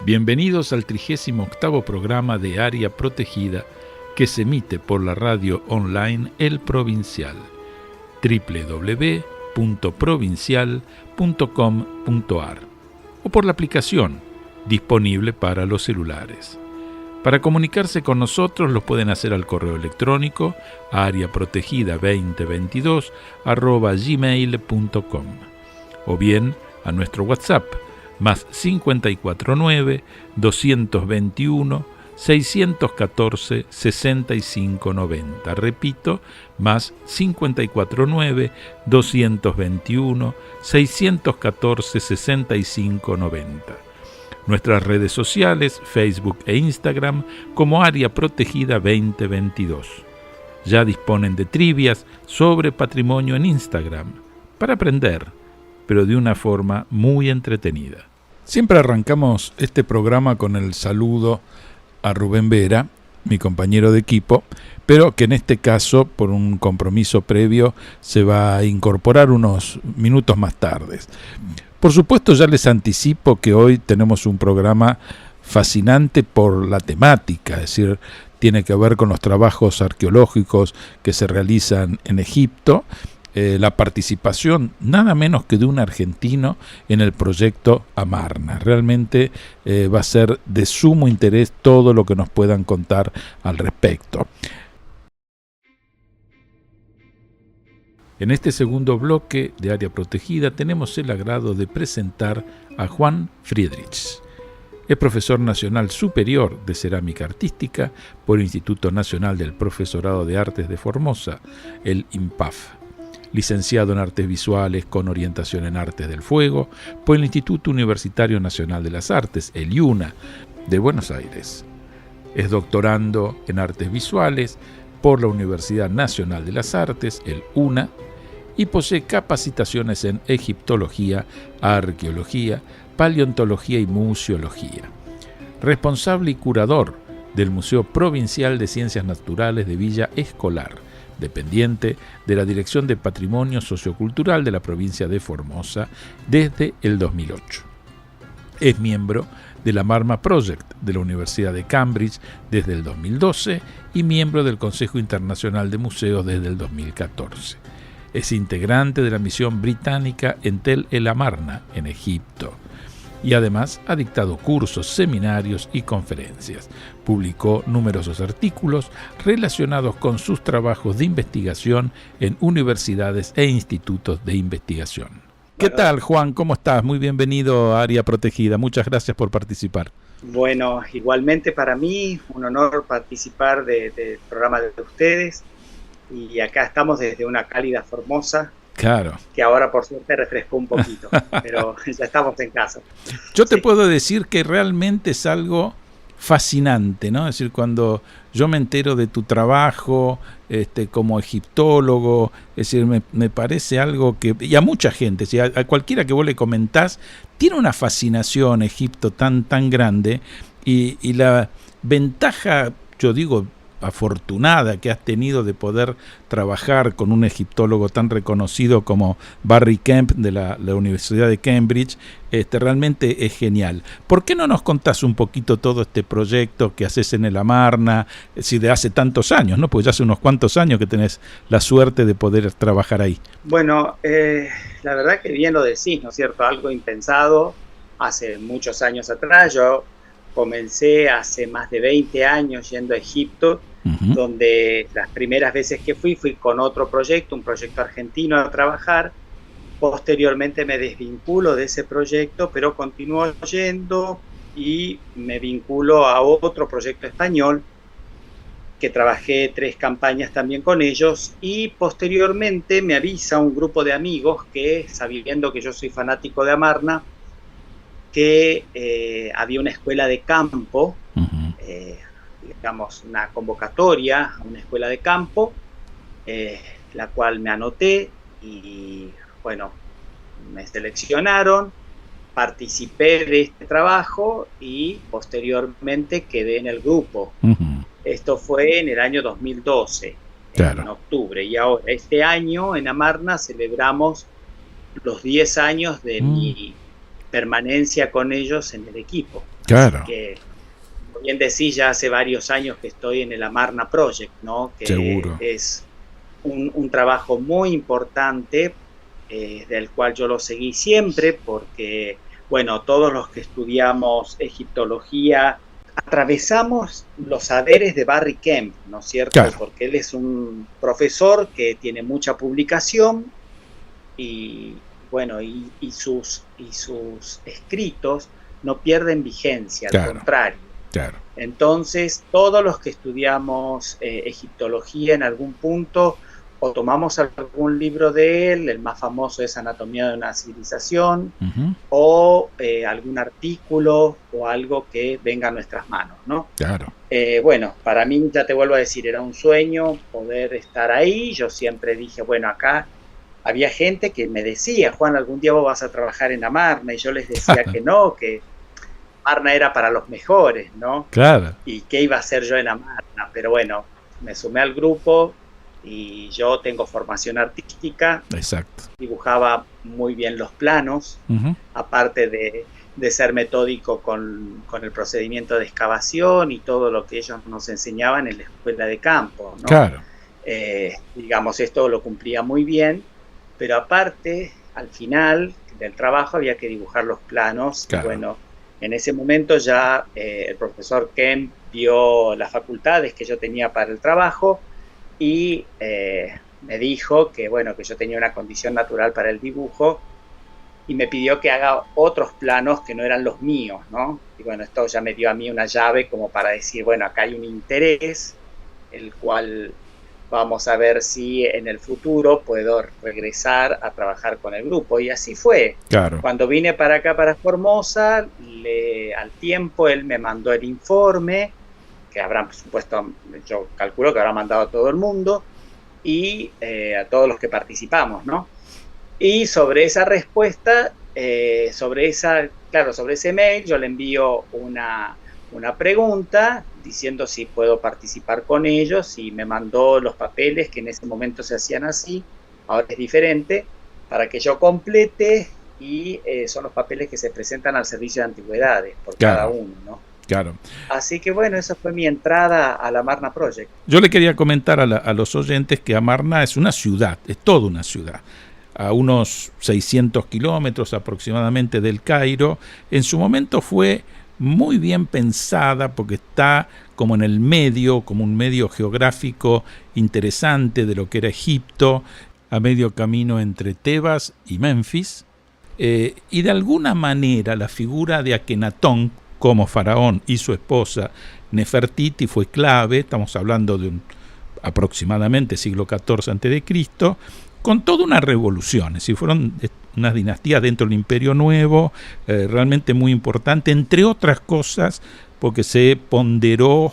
Bienvenidos al 38º programa de Área Protegida que se emite por la radio online El Provincial, www.provincial.com.ar, o por la aplicación disponible para los celulares. Para comunicarse con nosotros lo pueden hacer al correo electrónico areaprotegida2022@gmail.com o bien a nuestro WhatsApp más 549 221 614 6590. Repito, más 549 221 614 6590. Nuestras redes sociales, Facebook e Instagram, como Área Protegida 2022. Ya disponen de trivias sobre patrimonio en Instagram, para aprender, pero de una forma muy entretenida. Siempre arrancamos este programa con el saludo a Rubén Vera, mi compañero de equipo, pero que en este caso, por un compromiso previo, se va a incorporar unos minutos más tarde. Por supuesto, ya les anticipo que hoy tenemos un programa fascinante por la temática, es decir, tiene que ver con los trabajos arqueológicos que se realizan en Egipto, la participación nada menos que de un argentino en el proyecto Amarna. Realmente va a ser de sumo interés todo lo que nos puedan contar al respecto. En este segundo bloque de Área Protegida tenemos el agrado de presentar a Juan Friedrich. Es profesor nacional superior de cerámica artística por el Instituto Nacional del Profesorado de Artes de Formosa, el INPAF. Licenciado en Artes Visuales con orientación en Artes del Fuego por el Instituto Universitario Nacional de las Artes, el IUNA, de Buenos Aires. Es doctorando en Artes Visuales por la Universidad Nacional de las Artes, el UNA, y posee capacitaciones en egiptología, arqueología, paleontología y museología. Responsable y curador del Museo Provincial de Ciencias Naturales de Villa Escolar, dependiente de la Dirección de Patrimonio Sociocultural de la provincia de Formosa desde el 2008. Es miembro de la Marma Project de la Universidad de Cambridge desde el 2012 y miembro del Consejo Internacional de Museos desde el 2014. Es integrante de la misión británica en Tel El Amarna, en Egipto, y además ha dictado cursos, seminarios y conferencias. Publicó numerosos artículos relacionados con sus trabajos de investigación en universidades e institutos de investigación. ¿Qué tal, Juan? ¿Cómo estás? Muy bienvenido a Área Protegida. Muchas gracias por participar. Bueno, igualmente para mí, un honor participar del programa de ustedes. Y acá estamos desde una cálida Formosa. Claro. Que ahora por suerte refrescó un poquito, pero ya estamos en casa. Yo te puedo decir que realmente es algo fascinante, ¿no? Es decir, cuando yo me entero de tu trabajo como egiptólogo, es decir, me parece algo que, y a mucha gente, si a cualquiera que vos le comentás, tiene una fascinación Egipto tan grande, y la ventaja, yo digo, afortunada que has tenido de poder trabajar con un egiptólogo tan reconocido como Barry Kemp de la Universidad de Cambridge, realmente es genial. ¿Por qué no nos contás un poquito todo este proyecto que haces en el Amarna, si de hace tantos años, ¿no? Pues ya hace unos cuantos años que tenés la suerte de poder trabajar ahí. Bueno, la verdad que bien lo decís, ¿no es cierto? Algo impensado hace muchos años atrás. Yo comencé hace más de 20 años yendo a Egipto, donde las primeras veces que fui con otro proyecto, un proyecto argentino a trabajar. Posteriormente me desvinculo de ese proyecto, pero continúo yendo y me vinculo a otro proyecto español, que trabajé 3 campañas también con ellos, y posteriormente me avisa un grupo de amigos que, sabiendo que yo soy fanático de Amarna, que había una escuela de campo, digamos una convocatoria a una escuela de campo, la cual me anoté y bueno, me seleccionaron, participé de este trabajo y posteriormente quedé en el grupo. Esto fue en el año 2012, claro, en octubre, y ahora este año en Amarna celebramos los 10 años de mi permanencia con ellos en el equipo. Claro. Así que, como bien decís, ya hace varios años que estoy en el Amarna Project, ¿no? Que Seguro. es un trabajo muy importante, del cual yo lo seguí siempre, porque, bueno, todos los que estudiamos egiptología atravesamos los saberes de Barry Kemp, ¿no es cierto? Claro. Porque él es un profesor que tiene mucha publicación y, bueno, y sus escritos no pierden vigencia, Claro. al contrario. Claro. Entonces, todos los que estudiamos egiptología en algún punto o tomamos algún libro de él, el más famoso es Anatomía de una civilización, o algún artículo o algo que venga a nuestras manos, ¿no? Claro. Bueno, para mí, ya te vuelvo a decir, era un sueño poder estar ahí. Yo siempre dije, bueno, acá había gente que me decía, Juan, algún día vos vas a trabajar en Amarna, y yo les decía que no, que Amarna era para los mejores, ¿no? Claro. Y qué iba a hacer yo en Amarna. Pero bueno, me sumé al grupo y yo tengo formación artística. Exacto. Dibujaba muy bien los planos, aparte de ser metódico con el procedimiento de excavación y todo lo que ellos nos enseñaban en la escuela de campo, ¿no? Claro. Digamos, esto lo cumplía muy bien, pero aparte, al final del trabajo había que dibujar los planos. Claro. Y bueno, en ese momento ya el profesor Kemp vio las facultades que yo tenía para el trabajo y me dijo que, bueno, que yo tenía una condición natural para el dibujo y me pidió que haga otros planos que no eran los míos, ¿no? Y bueno, esto ya me dio a mí una llave como para decir, bueno, acá hay un interés, el cual vamos a ver si en el futuro puedo regresar a trabajar con el grupo. Y así fue. Claro. Cuando vine para acá, para Formosa, al tiempo él me mandó el informe, que habrán, por supuesto, yo calculo que habrá mandado a todo el mundo, y a todos los que participamos, ¿no? Y sobre esa respuesta, sobre ese mail, yo le envío una pregunta diciendo si puedo participar con ellos, y me mandó los papeles que en ese momento se hacían así, ahora es diferente, para que yo complete, y son los papeles que se presentan al servicio de antigüedades por cada uno, ¿no? Claro. Así que bueno, esa fue mi entrada a la Amarna Project. Yo le quería comentar a los oyentes que Amarna es una ciudad, es toda una ciudad, a unos 600 kilómetros aproximadamente del Cairo. En su momento fue muy bien pensada porque está como en el medio, como un medio geográfico interesante de lo que era Egipto, a medio camino entre Tebas y Memphis. Y de alguna manera la figura de Akenatón como faraón y su esposa Nefertiti fue clave. Estamos hablando de aproximadamente siglo XIV a.C., con toda una revolución. Es decir, fueron unas dinastías dentro del Imperio Nuevo, realmente muy importante, entre otras cosas porque se ponderó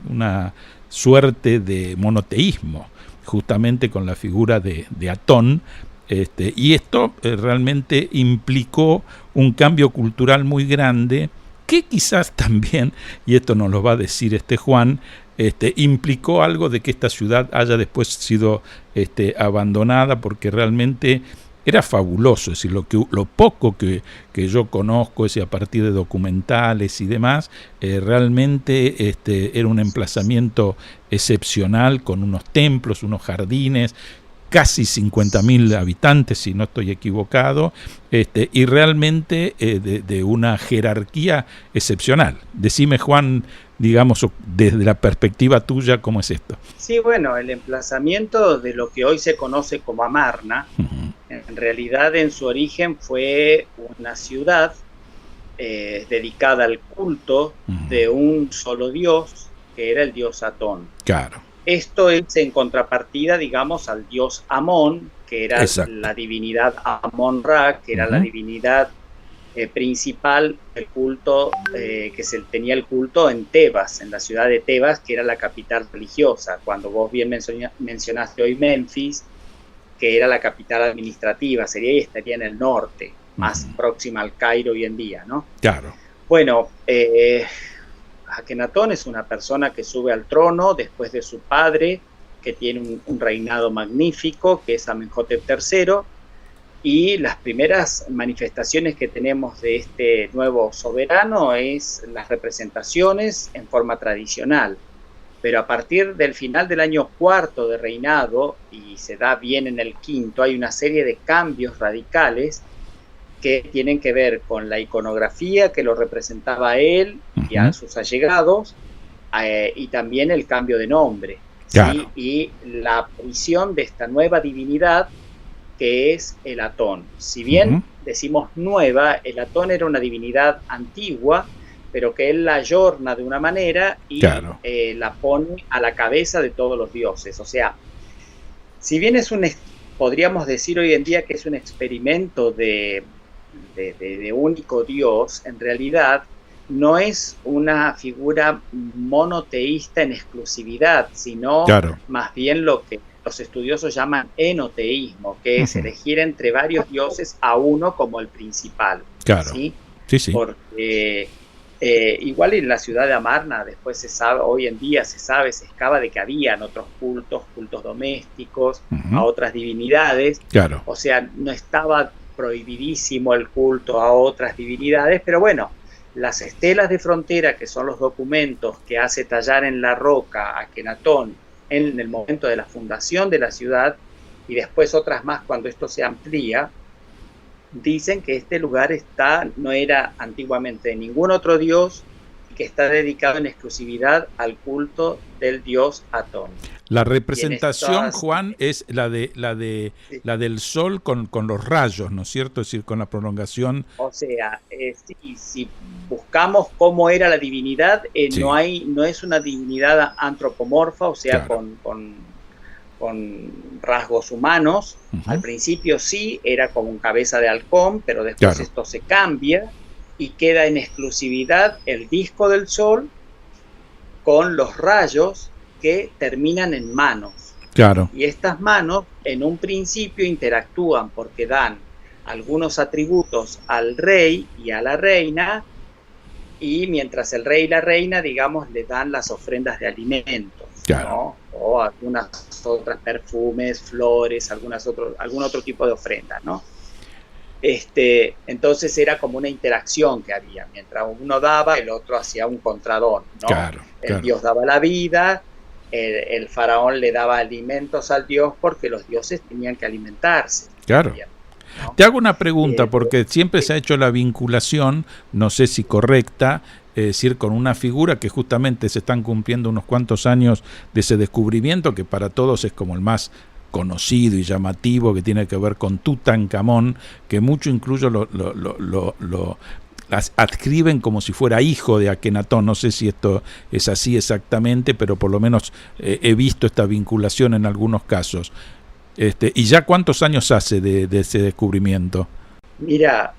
una suerte de monoteísmo, justamente con la figura de Atón. Y esto realmente implicó un cambio cultural muy grande, que quizás también, y esto nos lo va a decir Juan, implicó algo de que esta ciudad haya después sido abandonada, porque realmente era fabuloso. Es decir, lo poco que yo conozco, a partir de documentales y demás, realmente era un emplazamiento excepcional, con unos templos, unos jardines, casi 50.000 habitantes, si no estoy equivocado, y realmente de una jerarquía excepcional. Decime, Juan, digamos, desde la perspectiva tuya, ¿cómo es esto? Sí, bueno, el emplazamiento de lo que hoy se conoce como Amarna, en realidad en su origen fue una ciudad dedicada al culto de un solo dios, que era el dios Atón. Claro. Esto es en contrapartida, digamos, al dios Amón, que era la divinidad Amón-Ra, que era la divinidad principal del culto, que se tenía el culto en Tebas, en la ciudad de Tebas, que era la capital religiosa. Cuando vos bien mencionaste hoy Memphis, que era la capital administrativa, estaría en el norte, más próxima al Cairo hoy en día, ¿no? Claro. Bueno, Akenatón es una persona que sube al trono después de su padre, que tiene un reinado magnífico, que es Amenhotep III, Y las primeras manifestaciones que tenemos de este nuevo soberano es las representaciones en forma tradicional. Pero a partir del final del año cuarto de reinado, y se da bien en el quinto, hay una serie de cambios radicales que tienen que ver con la iconografía que lo representaba a él y a sus allegados, y también el cambio de nombre, claro. ¿sí? Y la aparición de esta nueva divinidad que es el Atón. Si bien decimos nueva, el Atón era una divinidad antigua, pero que él la ayorna de una manera y claro. La pone a la cabeza de todos los dioses. O sea, si bien podríamos decir hoy en día que es un experimento de único Dios, en realidad no es una figura monoteísta en exclusividad, sino claro. más bien lo que los estudiosos llaman enoteísmo, que es elegir entre varios dioses a uno como el principal. Claro. ¿Sí? Sí. Porque igual en la ciudad de Amarna después se sabe, hoy en día se excava de que habían otros cultos domésticos, a otras divinidades. Claro. O sea, no estaba prohibidísimo el culto a otras divinidades, pero bueno, las estelas de frontera, que son los documentos que hace tallar en la roca Akenatón en el momento de la fundación de la ciudad, y después otras más cuando esto se amplía, dicen que este lugar no era antiguamente de ningún otro dios, y que está dedicado en exclusividad al culto del dios Atón. La representación, Juan, es la del sol con los rayos, ¿no es cierto? Es decir, con la prolongación. O sea, si buscamos cómo era la divinidad, sí. no es una divinidad antropomorfa, o sea, claro. con rasgos humanos. Al principio sí, era como un cabeza de halcón, pero después claro. esto se cambia y queda en exclusividad el disco del sol con los rayos que terminan en manos. Claro. Y estas manos en un principio interactúan porque dan algunos atributos al rey y a la reina, y mientras el rey y la reina, digamos, le dan las ofrendas de alimentos, claro. ¿no? O algunas otras perfumes, flores, algún otro tipo de ofrendas, ¿no? Entonces era como una interacción que había. Mientras uno daba, el otro hacía un contradón, ¿no? Claro, el dios daba la vida, el faraón le daba alimentos al dios porque los dioses tenían que alimentarse. Claro. También, ¿no? Te hago una pregunta, porque siempre se ha hecho la vinculación, no sé si correcta, es decir, con una figura que justamente se están cumpliendo unos cuantos años de ese descubrimiento, que para todos es como el más conocido y llamativo, que tiene que ver con Tutankamón, que mucho incluso lo adscriben como si fuera hijo de Akenatón. No sé si esto es así exactamente, pero por lo menos he visto esta vinculación en algunos casos. ¿Y ya cuántos años hace de ese descubrimiento? Mira,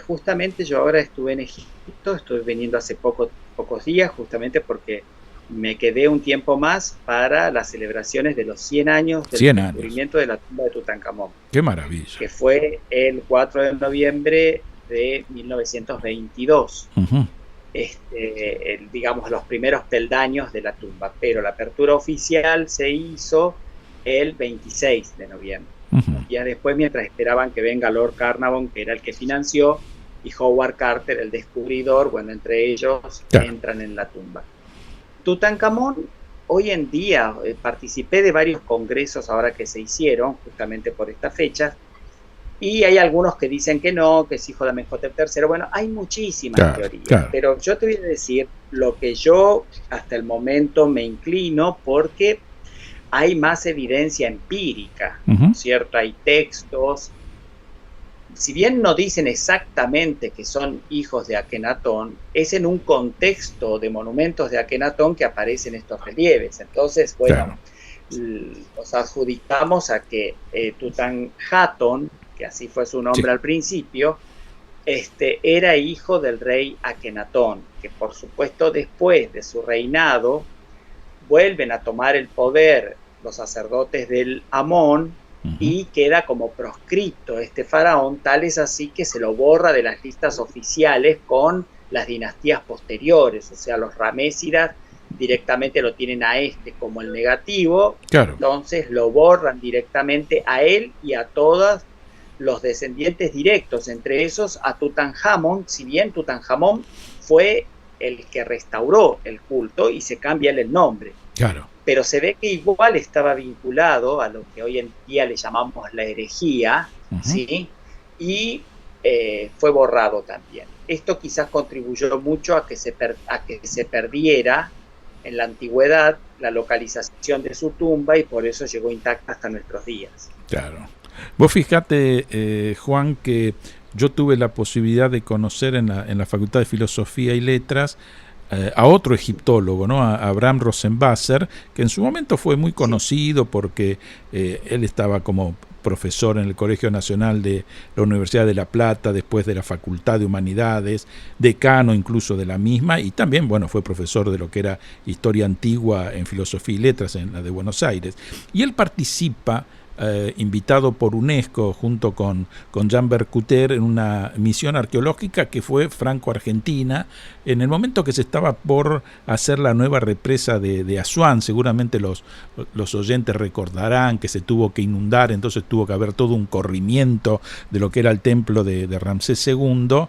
justamente yo ahora estuve en Egipto, estoy viniendo hace pocos días, justamente porque me quedé un tiempo más para las celebraciones de los 100 años del descubrimiento de la tumba de Tutankamón. ¡Qué maravilla! Que fue el 4 de noviembre de 1922. Digamos, los primeros peldaños de la tumba, pero la apertura oficial se hizo el 26 de noviembre. Ya después, mientras esperaban que venga Lord Carnarvon, que era el que financió, y Howard Carter, el descubridor, bueno, entre ellos entran en la tumba. Tutankamón, hoy en día, participé de varios congresos ahora que se hicieron, justamente por esta fecha, y hay algunos que dicen que no, que es hijo de Amenhotep III. Bueno, hay muchísimas teorías, pero yo te voy a decir lo que yo hasta el momento me inclino, porque hay más evidencia empírica, ¿cierto? Hay textos, si bien no dicen exactamente que son hijos de Akenatón, es en un contexto de monumentos de Akenatón que aparecen estos relieves. Entonces, bueno, los adjudicamos a que Tutanhatón, que así fue su nombre al principio, era hijo del rey Akenatón, que por supuesto después de su reinado vuelven a tomar el poder los sacerdotes del Amón, y queda como proscripto este faraón, tal es así que se lo borra de las listas oficiales con las dinastías posteriores. O sea, los ramésidas directamente lo tienen a como el negativo, entonces lo borran directamente a él y a todas los descendientes directos, entre esos a Tutankamón, si bien Tutankamón fue el que restauró el culto y se cambia el nombre. Claro. Pero se ve que igual estaba vinculado a lo que hoy en día le llamamos la herejía, ¿sí? Y fue borrado también. Esto quizás contribuyó mucho a que se perdiera en la antigüedad la localización de su tumba y por eso llegó intacta hasta nuestros días. Claro. Vos fijate, Juan, que yo tuve la posibilidad de conocer en la Facultad de Filosofía y Letras a otro egiptólogo, ¿no? A Abraham Rosenwasser, que en su momento fue muy conocido porque él estaba como profesor en el Colegio Nacional de la Universidad de La Plata, después de la Facultad de Humanidades, decano incluso de la misma, y también, bueno, fue profesor de lo que era Historia Antigua en Filosofía y Letras en la de Buenos Aires. Y él participa, invitado por UNESCO junto con Jean Bercouter, en una misión arqueológica que fue franco-argentina, en el momento que se estaba por hacer la nueva represa de Asuán. Seguramente los oyentes recordarán que se tuvo que inundar, entonces tuvo que haber todo un corrimiento de lo que era el templo de Ramsés II.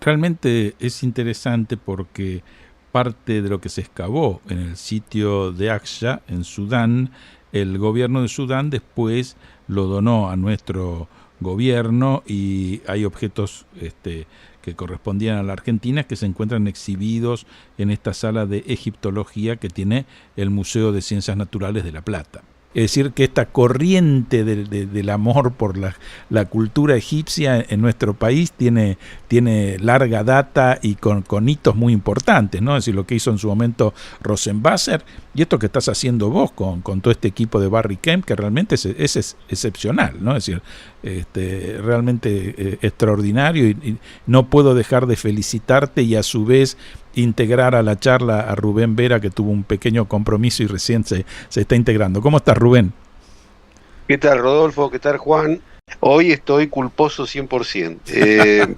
Realmente es interesante porque parte de lo que se excavó en el sitio de Aqsa, en Sudán, el gobierno de Sudán después lo donó a nuestro gobierno, y hay objetos que correspondían a la Argentina que se encuentran exhibidos en esta sala de egiptología que tiene el Museo de Ciencias Naturales de La Plata. Es decir, que esta corriente del amor por la cultura egipcia en nuestro país tiene larga data y con hitos muy importantes, ¿no? Es decir, lo que hizo en su momento Rosenwasser y esto que estás haciendo vos con todo este equipo de Barry Kemp, que realmente es excepcional, ¿no? Es decir, realmente extraordinario, y no puedo dejar de felicitarte y a su vez integrar a la charla a Rubén Vera, que tuvo un pequeño compromiso y recién se está integrando. ¿Cómo estás, Rubén? ¿Qué tal, Rodolfo? ¿Qué tal, Juan? Hoy estoy culposo 100%.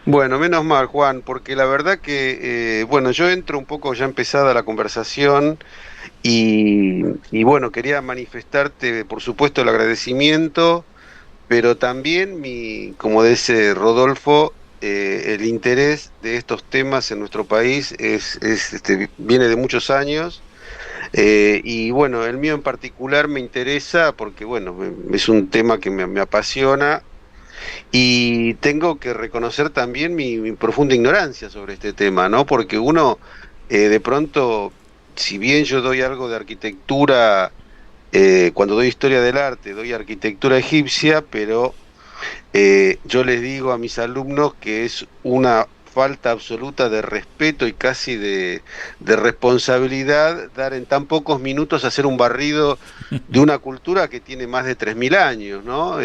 Bueno, menos mal, Juan, porque la verdad que, bueno, yo entro un poco ya empezada la conversación y bueno, quería manifestarte, por supuesto, el agradecimiento, pero también como dice Rodolfo, el interés de estos temas en nuestro país viene de muchos años, y bueno, el mío en particular me interesa porque, bueno, es un tema que me apasiona, y tengo que reconocer también mi profunda ignorancia sobre este tema, ¿no? Porque uno, de pronto, si bien yo doy algo de arquitectura, cuando doy historia del arte, doy arquitectura egipcia, pero yo les digo a mis alumnos que es una falta absoluta de respeto y casi de responsabilidad dar en tan pocos minutos hacer un barrido de una cultura que tiene más de 3.000 años, ¿no?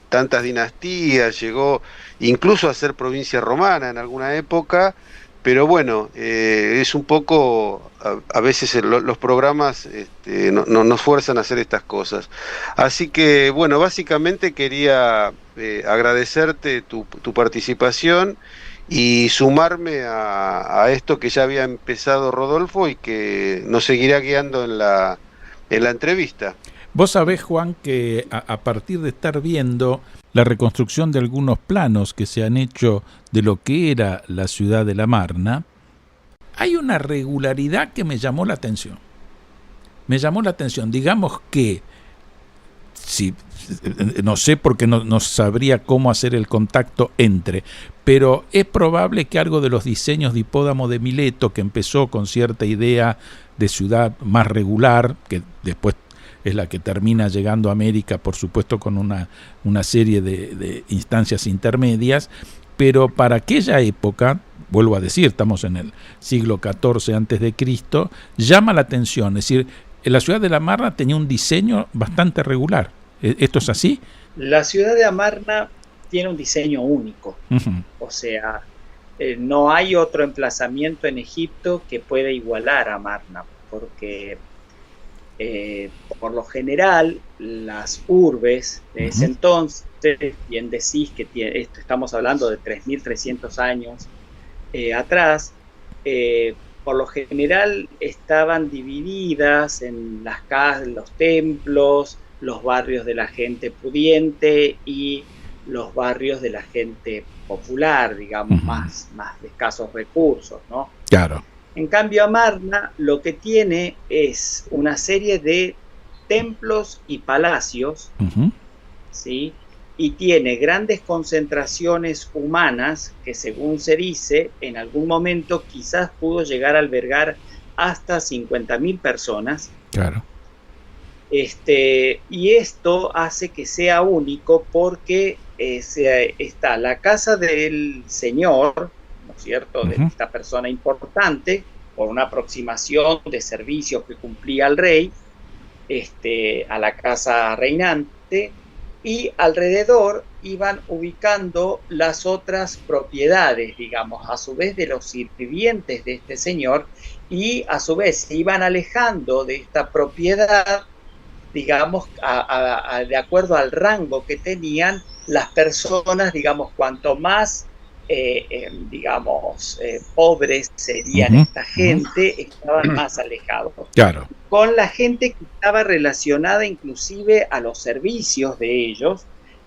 Tantas dinastías, llegó incluso a ser provincia romana en alguna época, pero bueno, es un poco, a veces los programas no nos fuerzan a hacer estas cosas. Así que bueno, básicamente quería agradecerte tu participación y sumarme a esto que ya había empezado Rodolfo y que nos seguirá guiando en la entrevista. Vos sabés, Juan, que a partir de estar viendo la reconstrucción de algunos planos que se han hecho de lo que era la ciudad de La Marna, hay una regularidad que me llamó la atención. Me llamó la atención. Digamos que, no sé porque no sabría cómo hacer el contacto pero es probable que algo de los diseños de Hipódamo de Mileto, que empezó con cierta idea de ciudad más regular, que después es la que termina llegando a América, por supuesto, con una serie de instancias intermedias, pero para aquella época, vuelvo a decir, estamos en el siglo XIV a.C., llama la atención. Es decir, la ciudad de La Marna tenía un diseño bastante regular. ¿Esto es así? La ciudad de Amarna tiene un diseño único. O sea, no hay otro emplazamiento en Egipto que pueda igualar a Amarna, porque por lo general las urbes de ese entonces, bien decís que estamos hablando de 3.300 años atrás, por lo general estaban divididas en las casas, los templos, los barrios de la gente pudiente y los barrios de la gente popular, digamos, más de escasos recursos, ¿no? Claro. En cambio, Amarna lo que tiene es una serie de templos y palacios, ¿sí? Y tiene grandes concentraciones humanas que, según se dice, en algún momento quizás pudo llegar a albergar hasta 50.000 personas. Claro. Y esto hace que sea único porque está la casa del señor, ¿no es cierto?, de esta persona importante, por una aproximación de servicios que cumplía el rey, a la casa reinante, y alrededor iban ubicando las otras propiedades, digamos, a su vez de los sirvientes de este señor, y a su vez se iban alejando de esta propiedad, digamos, de acuerdo al rango que tenían las personas, digamos, cuanto más, pobres serían esta gente, estaban más alejados. Claro. Con la gente que estaba relacionada inclusive a los servicios de ellos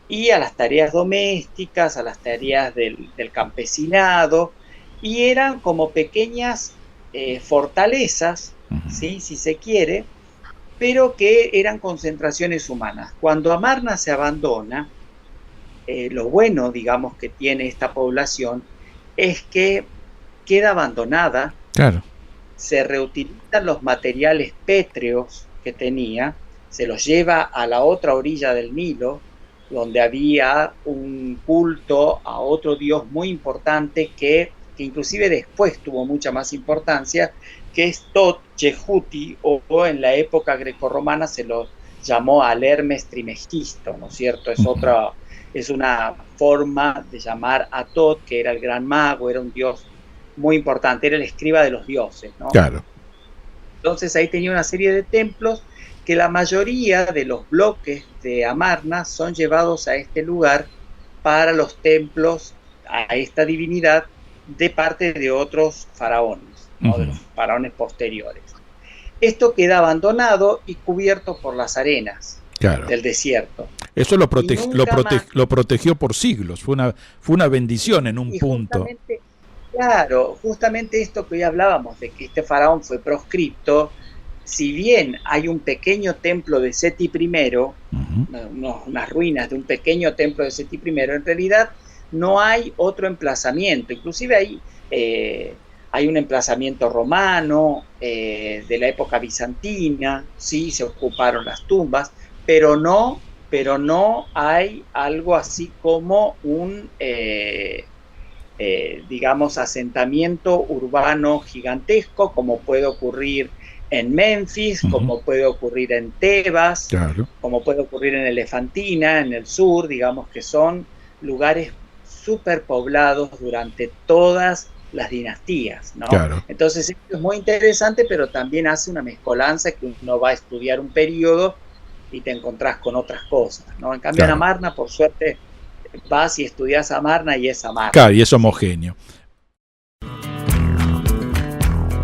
y a las tareas domésticas, a las tareas del campesinado, y eran como pequeñas fortalezas, ¿sí?, si se quiere, pero que eran concentraciones humanas. Cuando Amarna se abandona, lo bueno, digamos, que tiene esta población es que queda abandonada. Claro. Se reutilizan los materiales pétreos que tenía, se los lleva a la otra orilla del Nilo, donde había un culto a otro dios muy importante que inclusive después tuvo mucha más importancia, que es Tot Yehuti, o en la época grecorromana se lo llamó al Hermes Trimegisto, ¿no es cierto? Es una forma de llamar a Tot, que era el gran mago, era un dios muy importante, era el escriba de los dioses, ¿no? Claro. Entonces ahí tenía una serie de templos que la mayoría de los bloques de Amarna son llevados a este lugar para los templos a esta divinidad de parte de otros faraones, ¿no? De los faraones posteriores. Esto queda abandonado y cubierto por las arenas, claro, del desierto. Eso lo protegió por siglos, fue una bendición en un punto. Claro, justamente esto que hoy hablábamos, de que este faraón fue proscripto, si bien hay un pequeño templo de Seti I, unas ruinas de un pequeño templo de Seti I, en realidad no hay otro emplazamiento. Inclusive hay un emplazamiento romano de la época bizantina, sí, se ocuparon las tumbas, pero no hay algo así como un asentamiento urbano gigantesco, como puede ocurrir en Memphis, como puede ocurrir en Tebas, claro, como puede ocurrir en Elefantina, en el sur, digamos que son lugares superpoblados durante todas las dinastías, ¿no? Claro. Entonces esto es muy interesante, pero también hace una mezcolanza que uno va a estudiar un periodo y te encontrás con otras cosas, ¿no? En cambio, claro, en Amarna, por suerte, vas y estudias Amarna y es Amarna. Claro, y es homogéneo.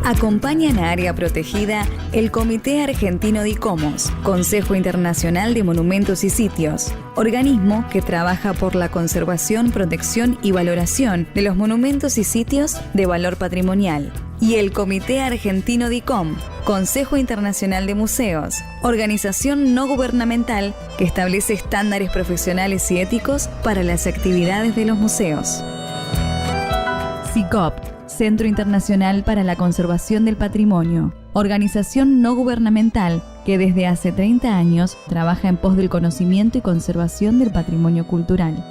Acompañan a Área Protegida el Comité Argentino de ICOMOS, Consejo Internacional de Monumentos y Sitios, organismo que trabaja por la conservación, protección y valoración de los monumentos y sitios de valor patrimonial, y el Comité Argentino de ICOM, Consejo Internacional de Museos, organización no gubernamental que establece estándares profesionales y éticos para las actividades de los museos. CICOP, Centro Internacional para la Conservación del Patrimonio, organización no gubernamental que desde hace 30 años trabaja en pos del conocimiento y conservación del patrimonio cultural.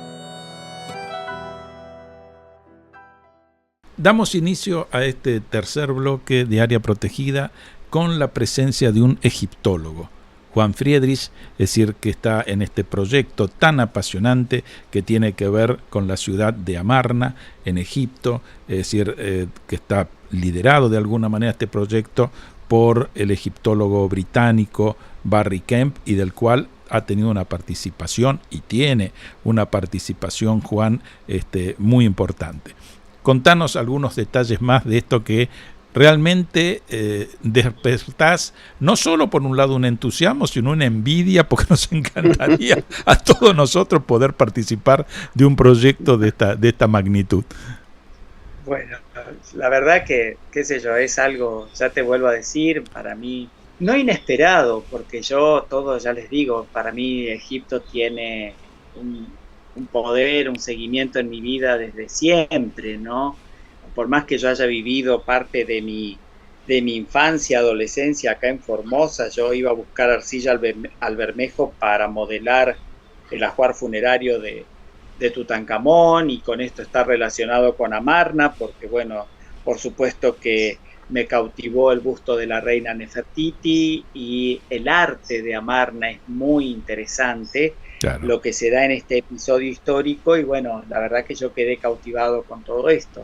Damos inicio a este tercer bloque de Área Protegida con la presencia de un egiptólogo, Juan Friedrich, es decir, que está en este proyecto tan apasionante que tiene que ver con la ciudad de Amarna, en Egipto, es decir, que está liderado de alguna manera este proyecto por el egiptólogo británico Barry Kemp, y del cual ha tenido una participación y tiene una participación, Juan, muy importante. Contanos algunos detalles más de esto que realmente despertás no solo por un lado un entusiasmo, sino una envidia, porque nos encantaría a todos nosotros poder participar de un proyecto de esta magnitud. Bueno, la verdad que, qué sé yo, es algo, ya te vuelvo a decir, para mí, no inesperado, porque yo todo, ya les digo, para mí Egipto tiene un poder, un seguimiento en mi vida desde siempre, ¿no? Por más que yo haya vivido parte de mi infancia, adolescencia acá en Formosa, yo iba a buscar arcilla al Bermejo para modelar el ajuar funerario de Tutankamón, y con esto está relacionado con Amarna, porque bueno, por supuesto que me cautivó el busto de la reina Nefertiti, y el arte de Amarna es muy interesante, claro, lo que se da en este episodio histórico, y bueno, la verdad que yo quedé cautivado con todo esto.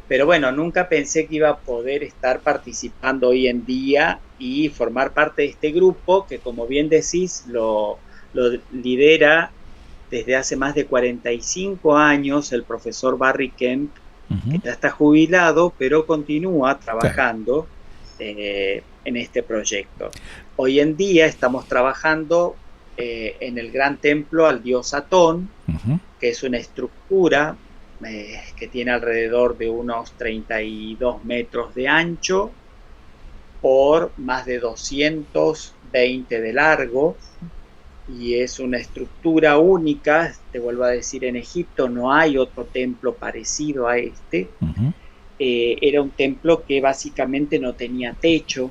Pero bueno, nunca pensé que iba a poder estar participando hoy en día y formar parte de este grupo que, como bien decís, lo lidera desde hace más de 45 años el profesor Barry Kemp, que ya está jubilado, pero continúa trabajando en este proyecto. Hoy en día estamos trabajando en el gran templo al dios Atón, que es una estructura que tiene alrededor de unos 32 metros de ancho por más de 220 de largo, y es una estructura única. Te vuelvo a decir, en Egipto no hay otro templo parecido a este. Era un templo que básicamente no tenía techo,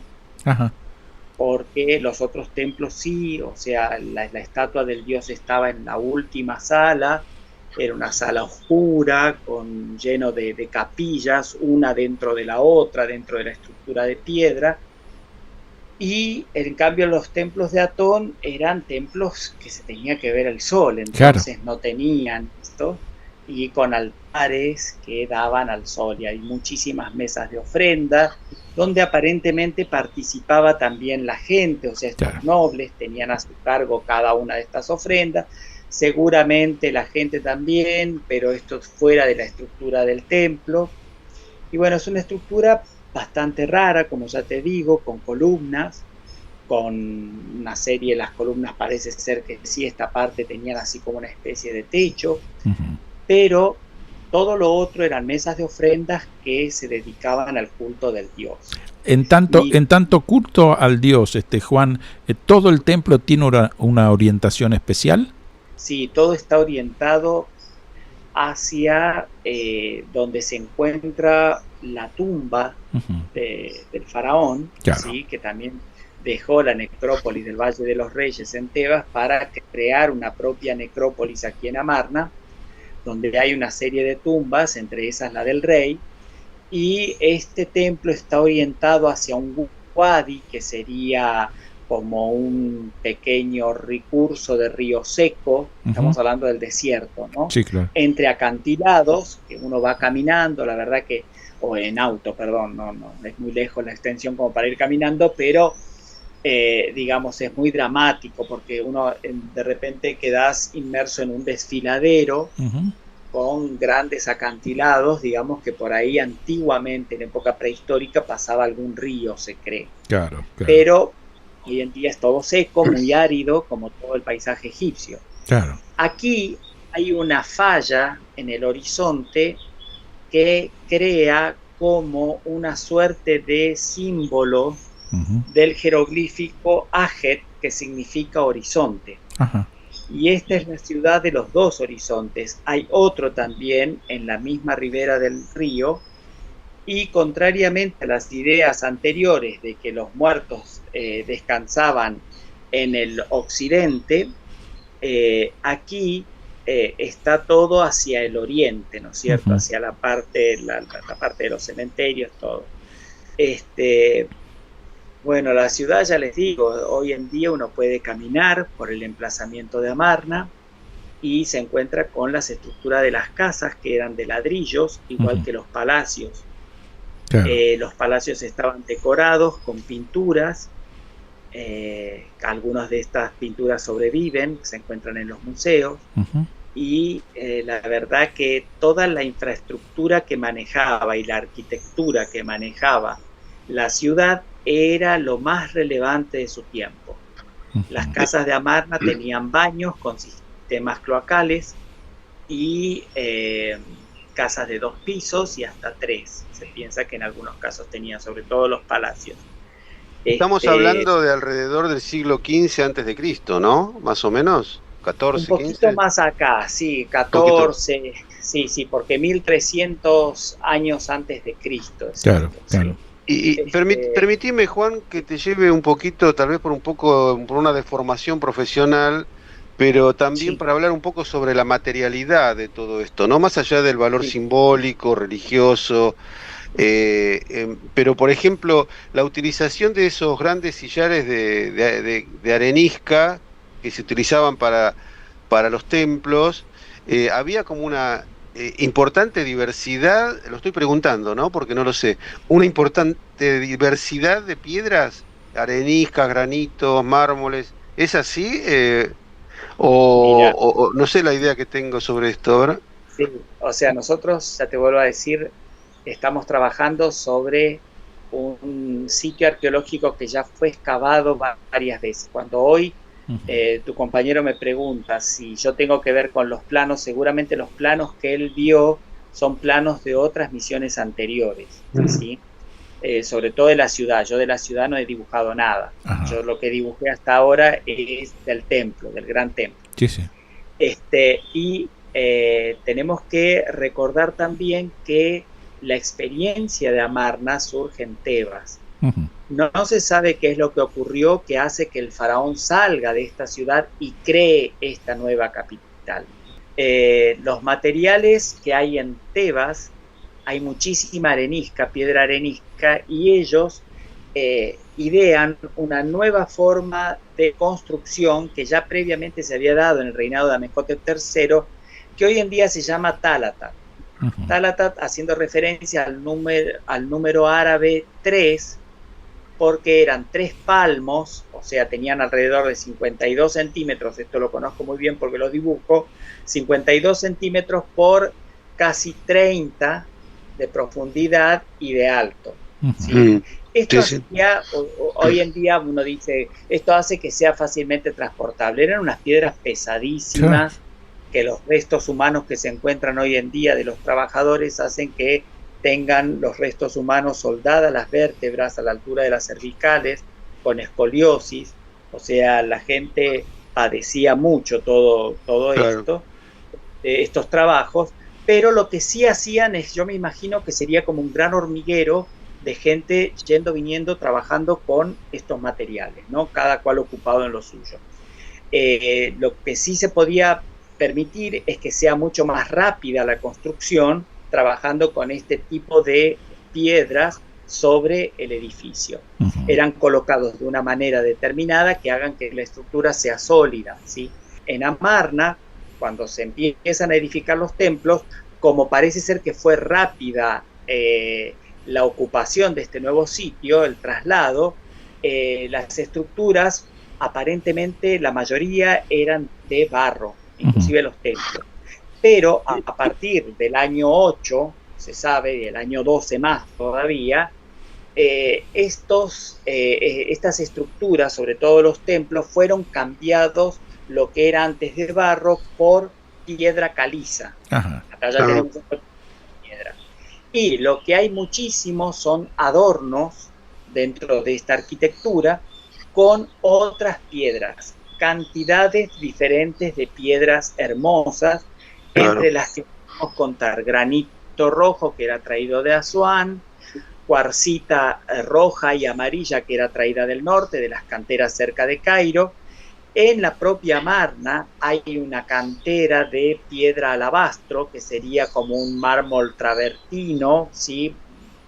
porque los otros templos sí, o sea, la estatua del dios estaba en la última sala. Era una sala oscura, lleno de capillas, una dentro de la otra, dentro de la estructura de piedra. Y en cambio los templos de Atón eran templos que se tenía que ver el sol, entonces claro, no tenían esto, y con altares que daban al sol, y hay muchísimas mesas de ofrenda, donde aparentemente participaba también la gente, o sea, estos nobles tenían a su cargo cada una de estas ofrendas, seguramente la gente también, pero esto fuera de la estructura del templo. Y bueno, es una estructura bastante rara, como ya te digo, con columnas, con una serie, las columnas parece ser que sí, esta parte tenían así como una especie de techo, pero todo lo otro eran mesas de ofrendas que se dedicaban al culto del dios. En tanto culto al dios, Juan, ¿todo el templo tiene una orientación especial? Sí, todo está orientado hacia donde se encuentra la tumba del faraón, ¿sí? Que también dejó la necrópolis del Valle de los Reyes en Tebas para crear una propia necrópolis aquí en Amarna, donde hay una serie de tumbas, entre esas la del rey, y este templo está orientado hacia un wadi, que sería como un pequeño recurso de río seco, estamos hablando del desierto, ¿no? Sí, claro. Entre acantilados, que uno va caminando, la verdad que, o en auto, perdón, no es muy lejos la extensión como para ir caminando, pero digamos es muy dramático, porque uno de repente quedas inmerso en un desfiladero con grandes acantilados, digamos que por ahí antiguamente, en época prehistórica, pasaba algún río, se cree. Claro. Pero hoy en día es todo seco, muy árido, como todo el paisaje egipcio. Claro. Aquí hay una falla en el horizonte que crea como una suerte de símbolo del jeroglífico Ajet, que significa horizonte. Y esta es la ciudad de los dos horizontes. Hay otro también en la misma ribera del río, y contrariamente a las ideas anteriores de que los muertos descansaban en el occidente, aquí está todo hacia el oriente, ¿no es cierto? Hacia la parte de los cementerios, todo. Bueno, la ciudad, ya les digo, hoy en día uno puede caminar por el emplazamiento de Amarna y se encuentra con las estructuras de las casas, que eran de ladrillos, igual que los palacios. Claro. Los palacios estaban decorados con pinturas, algunas de estas pinturas sobreviven, se encuentran en los museos, y la verdad que toda la infraestructura que manejaba y la arquitectura que manejaba la ciudad era lo más relevante de su tiempo. Las casas de Amarna tenían baños con sistemas cloacales y casas de 2 pisos y hasta 3. Se piensa que en algunos casos tenían, sobre todo los palacios. Estamos hablando de alrededor del siglo XV antes de Cristo, ¿no? Más o menos, 14, un poquito 15. más acá, sí, 14, sí, porque 1300 años antes de Cristo. Claro, sí. claro. Y permitime, Juan, que te lleve un poquito, tal vez por una deformación profesional, pero también para hablar un poco sobre la materialidad de todo esto, ¿no? Más allá del valor simbólico, religioso, pero por ejemplo, la utilización de esos grandes sillares de arenisca que se utilizaban para los templos, había como una importante diversidad, lo estoy preguntando, ¿no? Porque no lo sé, una importante diversidad de piedras, areniscas, granitos, mármoles, ¿es así? O no sé la idea que tengo sobre esto, ¿verdad? Sí, o sea, nosotros, ya te vuelvo a decir, estamos trabajando sobre un sitio arqueológico que ya fue excavado varias veces. Cuando hoy tu compañero me pregunta si yo tengo que ver con los planos, seguramente los planos que él vio son planos de otras misiones anteriores, ¿sí? Sobre todo de la ciudad. Yo de la ciudad no he dibujado nada. Yo lo que dibujé hasta ahora es del templo, del gran templo. Sí. Y tenemos que recordar también que la experiencia de Amarna surge en Tebas. No se sabe qué es lo que ocurrió que hace que el faraón salga de esta ciudad y cree esta nueva capital. Los materiales que hay en Tebas, hay muchísima arenisca, piedra arenisca, y ellos idean una nueva de construcción que ya previamente se había dado en el reinado de Amenhotep III, que hoy en día se llama Talatat. Talatat haciendo referencia al número árabe 3, porque eran 3 palmos, o sea, tenían alrededor de 52 centímetros, esto lo conozco muy bien porque lo dibujo, 52 centímetros por casi 30 de profundidad y de alto. ¿Sí? Esto hacía, hoy en día uno dice, esto hace que sea fácilmente transportable. Eran unas piedras pesadísimas que los restos humanos que se encuentran hoy en día de los trabajadores hacen que tengan los restos humanos soldadas las vértebras a la altura de las cervicales, con escoliosis, o sea, la gente padecía mucho todo esto, estos trabajos, pero lo que sí hacían es, yo me imagino que sería como un gran hormiguero de gente yendo, viniendo, trabajando con estos materiales, ¿no? Cada cual ocupado en lo suyo. Lo que sí se podía permitir es que sea mucho más rápida la construcción, trabajando con este tipo de piedras sobre el edificio. Eran colocados de una manera determinada que hagan que la estructura sea sólida, ¿sí? En Amarna, cuando se empiezan a edificar los templos, como parece ser que fue rápida la ocupación de este nuevo sitio, el traslado, las estructuras, aparentemente la mayoría eran de barro, inclusive los templos. Pero a partir del año 8, se sabe, y el año 12 más todavía, estas estructuras, sobre todo los templos, fueron cambiados lo que era antes de barro por piedra caliza. Acá ya tenemos piedra. Y lo que hay muchísimo son adornos dentro de esta arquitectura con otras piedras, cantidades diferentes de piedras hermosas, entre las que podemos contar granito rojo, que era traído de Asuán, cuarcita roja y amarilla, que era traída del norte, de las canteras cerca de Cairo. En la propia Amarna hay una cantera de piedra alabastro, que sería como un mármol travertino, ¿sí?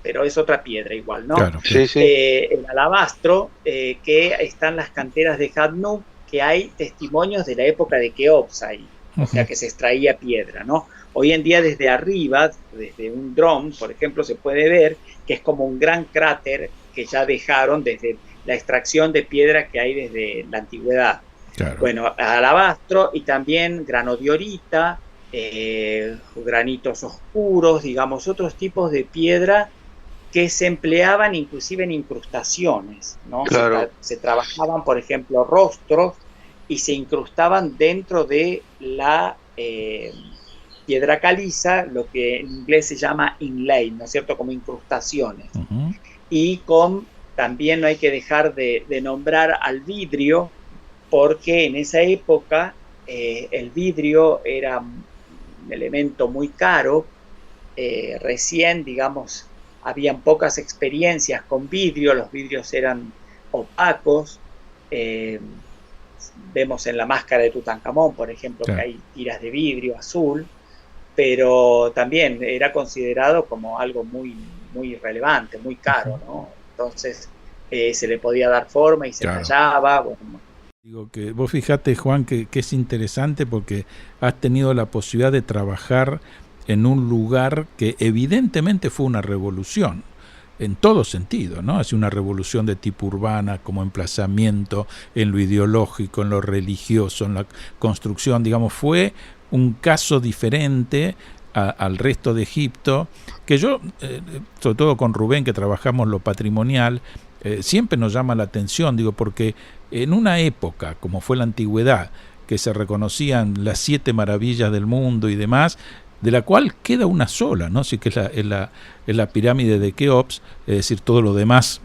Pero es otra piedra igual, ¿no? Claro. El alabastro, que están las canteras de Hadnub, que hay testimonios de la época de Keops ahí. O sea, que se extraía piedra, ¿no? Hoy en día desde arriba, desde un dron, por ejemplo, se puede ver que es como un gran cráter que ya dejaron desde la extracción de piedra que hay desde la antigüedad. Claro. Bueno, alabastro y también granodiorita, granitos oscuros, digamos, otros tipos de piedra que se empleaban inclusive en incrustaciones, ¿no? Claro. Se trabajaban, por ejemplo, rostros y se incrustaban dentro de la piedra caliza, lo que en inglés se llama inlay, ¿no es cierto?, como incrustaciones. Y también no hay que dejar de nombrar al vidrio, porque en esa época el vidrio era un elemento muy caro. Recién, digamos, habían pocas experiencias con vidrio, los vidrios eran opacos. Vemos en la máscara de Tutankamón, por ejemplo, claro, que hay tiras de vidrio azul, pero también era considerado como algo muy, muy relevante, muy caro, ¿no? Entonces se le podía dar forma y se tallaba. Bueno. Digo que vos fijate, Juan, que es interesante porque has tenido la posibilidad de trabajar en un lugar que evidentemente fue una revolución en todo sentido, ¿no? Es una revolución de tipo urbana, como emplazamiento, en lo ideológico, en lo religioso, en la construcción, digamos, fue un caso diferente al resto de Egipto, que yo, sobre todo con Rubén, que trabajamos lo patrimonial, siempre nos llama la atención, digo, porque en una época, como fue la antigüedad, que se reconocían las 7 maravillas del mundo y demás, de la cual queda una sola, ¿no? Sí, que es la pirámide de Keops, es decir, todo lo demás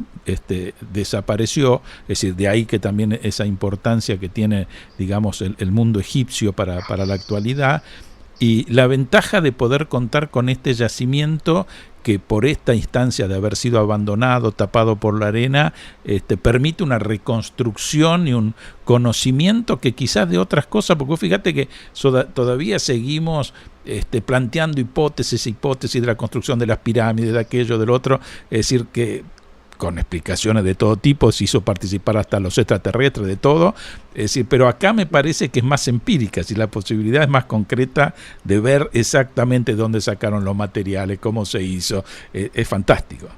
desapareció, es decir, de ahí que también esa importancia que tiene, digamos, el mundo egipcio para la actualidad, y la ventaja de poder contar con este yacimiento que por esta instancia de haber sido abandonado, tapado por la arena, permite una reconstrucción y un conocimiento que quizás de otras cosas, porque fíjate que todavía seguimos planteando hipótesis de la construcción de las pirámides, de aquello, del otro, es decir, que con explicaciones de todo tipo, se hizo participar hasta los extraterrestres, de todo, es decir, pero acá me parece que es más empírica, si la posibilidad es más concreta de ver exactamente dónde sacaron los materiales, cómo se hizo, es fantástico.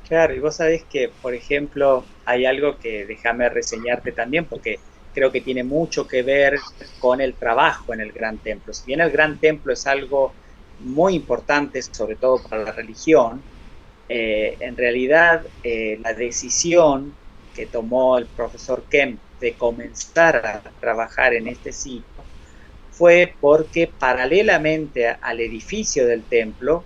Claro, y vos sabés que, por ejemplo, hay algo que déjame reseñarte también, porque creo que tiene mucho que ver con el trabajo en el Gran Templo. Si bien el Gran Templo es algo muy importante, sobre todo para la religión, en realidad la decisión que tomó el profesor Kemp de comenzar a trabajar en este sitio fue porque paralelamente al edificio del templo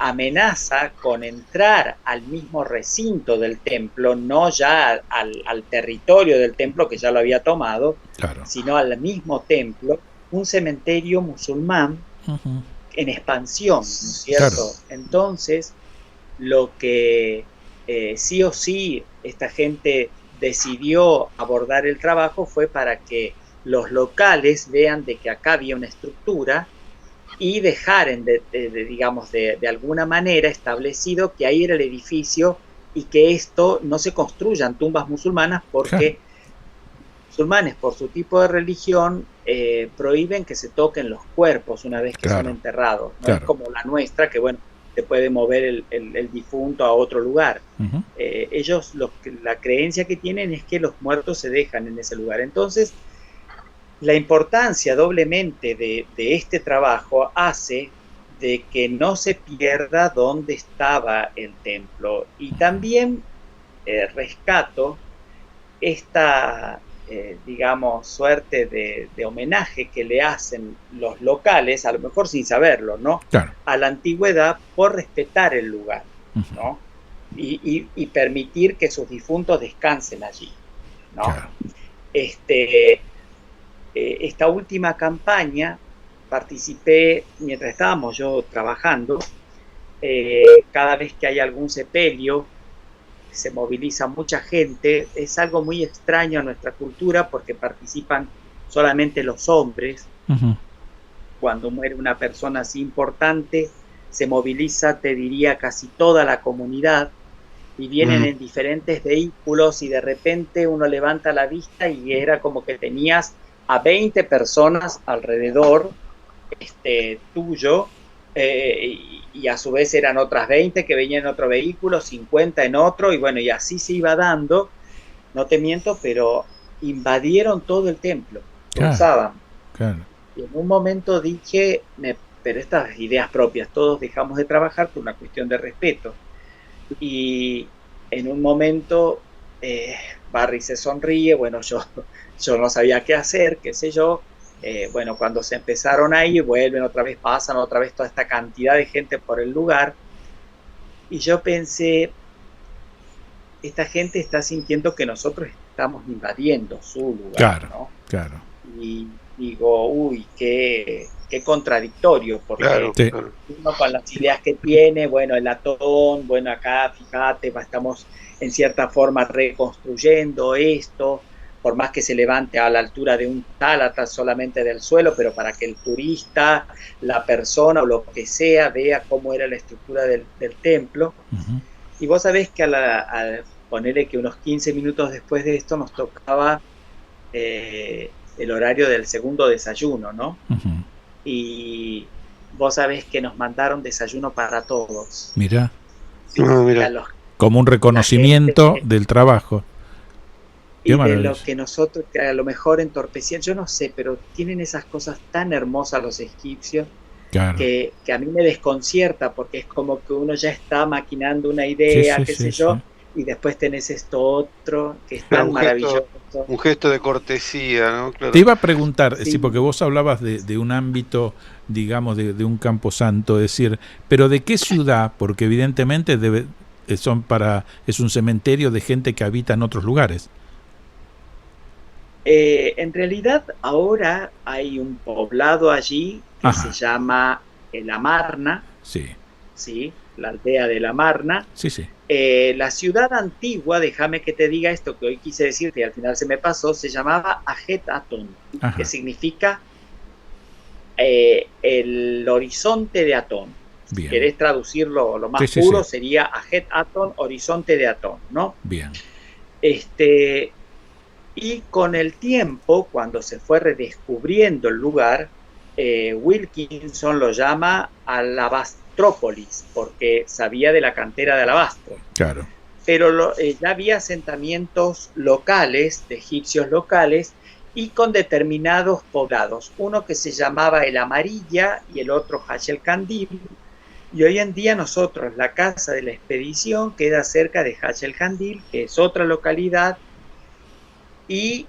amenaza con entrar al mismo recinto del templo, no ya al territorio del templo que ya lo había tomado, claro, sino al mismo templo, un cementerio musulmán en expansión, ¿no es cierto? Claro. Entonces, lo que sí o sí esta gente decidió abordar el trabajo fue para que los locales vean de que acá había una estructura y dejaren digamos, de alguna manera establecido que ahí era el edificio y que esto no se construyan tumbas musulmanas porque musulmanes, por su tipo de religión, prohíben que se toquen los cuerpos una vez que son enterrados. No es como la nuestra, que bueno, se puede mover el difunto a otro lugar. Ellos, la creencia que tienen es que los muertos se dejan en ese lugar. Entonces, la importancia doblemente de este trabajo hace de que no se pierda dónde estaba el templo. Y también rescato esta, digamos, suerte de homenaje que le hacen los locales, a lo mejor sin saberlo, ¿no? Claro. A la antigüedad por respetar el lugar, ¿no? Y permitir que sus difuntos descansen allí, ¿no? Claro. Esta última campaña participé mientras estábamos yo trabajando. Cada vez que hay algún sepelio se moviliza mucha gente. Es algo muy extraño en nuestra cultura porque participan solamente los hombres. Cuando muere una persona así importante se moviliza, te diría, casi toda la comunidad y vienen en diferentes vehículos y de repente uno levanta la vista y era como que tenías a 20 personas alrededor tuyo, y a su vez eran otras 20 que venían en otro vehículo, 50 en otro, y bueno, y así se iba dando. No te miento, pero invadieron todo el templo, lo usaban. Claro. Y en un momento dije, pero estas ideas propias, todos dejamos de trabajar por una cuestión de respeto. Y en un momento Barry se sonríe, bueno, yo no sabía qué hacer, qué sé yo. Bueno, cuando se empezaron a ir, vuelven otra vez, pasan otra vez toda esta cantidad de gente por el lugar, y yo pensé, esta gente está sintiendo que nosotros estamos invadiendo su lugar, claro, ¿no? Claro. Y digo, uy, qué contradictorio, porque Claro, sí. uno con las ideas que tiene, bueno, el Atón, bueno, acá, fíjate, estamos en cierta forma reconstruyendo esto, por más que se levante a la altura de un tálata solamente del suelo, pero para que el turista, la persona o lo que sea, vea cómo era la estructura del templo. Uh-huh. Y vos sabés que al ponerle que unos 15 minutos después de esto nos tocaba el horario del segundo desayuno, ¿no? Uh-huh. Y vos sabés que nos mandaron desayuno para todos. Mirá. Sí, Mirá. Como un reconocimiento del trabajo. Y de lo que nosotros, que a lo mejor entorpecían, yo no sé, pero tienen esas cosas tan hermosas los egipcios, claro, que a mí me desconcierta, porque es como que uno ya está maquinando una idea, sí, qué sí, sé yo, sí. Y después tenés esto otro, que es tan maravilloso. Un gesto de cortesía, ¿no? Claro. Te iba a preguntar, Sí. sí, porque vos hablabas de un ámbito, digamos, de un camposanto, es decir, pero ¿de qué ciudad? Porque evidentemente es un cementerio de gente que habita en otros lugares. En realidad ahora hay un poblado allí que Ajá. se llama El Amarna, Sí, ¿sí? La aldea de La Amarna. sí, sí. La ciudad antigua, déjame que te diga esto que hoy quise decirte y al final se me pasó, se llamaba Ajet Atón, Ajá. que significa el horizonte de Atón. Bien. Si querés traducirlo lo más Sí, sí, puro, sí. sería Ajet Atón, horizonte de Atón, ¿no? Bien. Y con el tiempo, cuando se fue redescubriendo el lugar, Wilkinson lo llama Alabastrópolis, porque sabía de la cantera de alabastro. Claro. Pero ya había asentamientos locales, de egipcios locales, y con determinados poblados. Uno que se llamaba El Amarilla y el otro Hach el Kandil. Y hoy en día nosotros, la casa de la expedición queda cerca de Hach el Kandil, que es otra localidad, y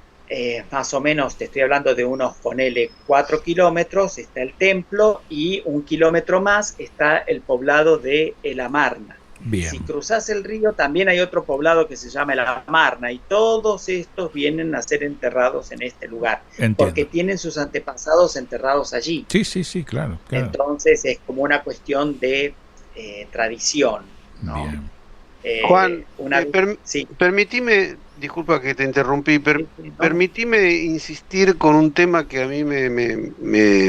más o menos, te estoy hablando de unos, ponele 4 kilómetros, está el templo, y 1 kilómetro más está el poblado de El Amarna. Bien. Si cruzás el río, también hay otro poblado que se llama El Amarna, y todos estos vienen a ser enterrados en este lugar, Entiendo. porque tienen sus antepasados enterrados allí. Sí, sí, sí, claro, claro. Entonces es como una cuestión de tradición, ¿no? Bien. Juan, sí. Permitime, disculpa que te interrumpí, ¿no? permitime insistir con un tema que a mí